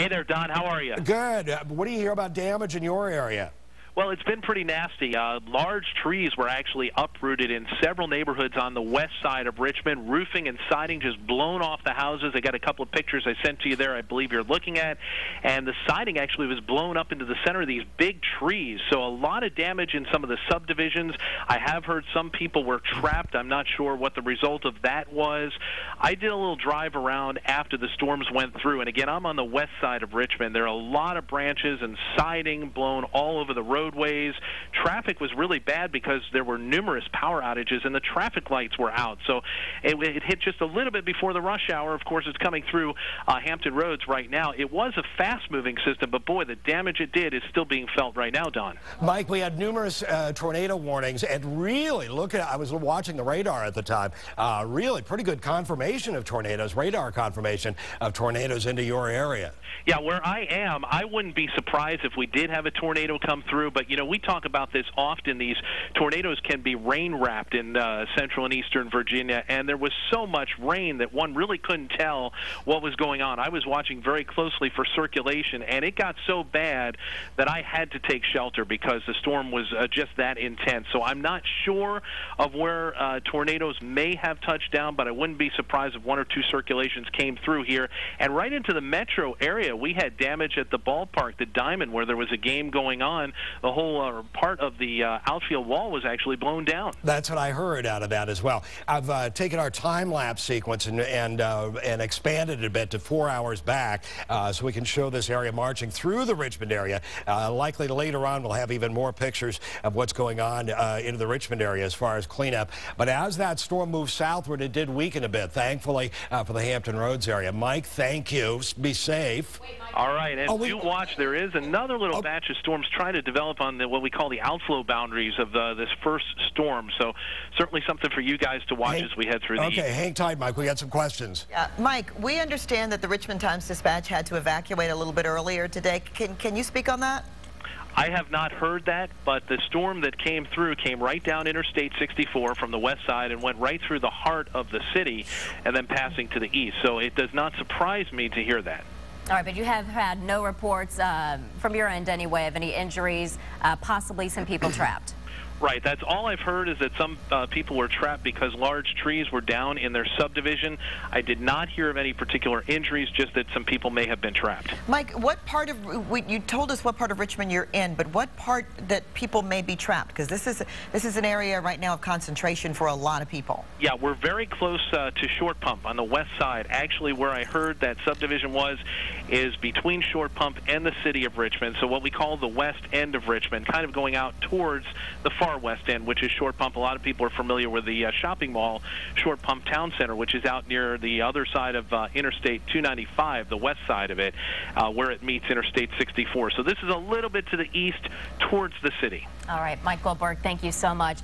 Hey there, Don. How are you? Good. What do you hear about damage in your area? Well, it's been pretty nasty. Large trees were actually uprooted in several neighborhoods on the west side of Richmond. Roofing and siding just blown off the houses. I got a couple of pictures I sent to you there I believe you're looking at. And the siding actually was blown up into the center of these big trees. So a lot of damage in some of the subdivisions. I have heard some people were trapped. I'm not sure what the result of that was. I did a little drive around after the storms went through. And again, I'm on the west side of Richmond. There are a lot of branches and siding blown all over the roadways. Traffic was really bad because there were numerous power outages and the traffic lights were out. So it hit just a little bit before the rush hour. Of course, it's coming through Hampton Roads right now. It was a fast-moving system, but boy, the damage it did is still being felt right now, Don. Mike, we had numerous tornado warnings, and really, I was watching the radar at the time, really pretty good confirmation of tornadoes, radar confirmation of tornadoes into your area. Yeah, where I am, I wouldn't be surprised if we did have a tornado come through, but, you know, we talk about this often. These tornadoes can be rain-wrapped in central and eastern Virginia, and there was so much rain that one really couldn't tell what was going on. I was watching very closely for circulation, and it got so bad that I had to take shelter because the storm was just that intense. So I'm not sure of where tornadoes may have touched down, but I wouldn't be surprised if one or two circulations came through here. And right into the metro area, we had damage at the ballpark, the Diamond, where there was a game going on. The whole part of the outfield wall was actually blown down. That's what I heard out of that as well. I've taken our time-lapse sequence and expanded it a bit to 4 hours back so we can show this area marching through the Richmond area. Likely later on we'll have even more pictures of what's going on into the Richmond area as far as cleanup. But as that storm moved southward, it did weaken a bit, thankfully, for the Hampton Roads area. Mike, thank you. Be safe. All right, and do watch. There is another little batch of storms trying to develop on what we call the outflow boundaries of this first storm. So certainly something for you guys to watch as we head through the evening. Okay, hang tight, Mike. We got some questions. Mike, we understand that the Richmond Times-Dispatch had to evacuate a little bit earlier today. Can you speak on that? I have not heard that, but the storm that came through came right down Interstate 64 from the west side and went right through the heart of the city and then passing to the east. So it does not surprise me to hear that. All right, but you have had no reports from your end anyway of any injuries, possibly some people trapped. Right. That's all I've heard is that some people were trapped because large trees were down in their subdivision. I did not hear of any particular injuries, just that some people may have been trapped. Mike, what part of, you told us what part of Richmond you're in, but what part that people may be trapped? Because this is an area right now of concentration for a lot of people. Yeah, we're very close to Short Pump on the west side. Actually, where I heard that subdivision is between Short Pump and the city of Richmond, so what we call the west end of Richmond, kind of going out towards the far west end, which is Short Pump. A lot of people are familiar with the shopping mall, Short Pump Town Center, which is out near the other side of Interstate 295, the west side of it, where it meets Interstate 64. So this is a little bit to the east towards the city. All right, Mike Goldberg, thank you so much.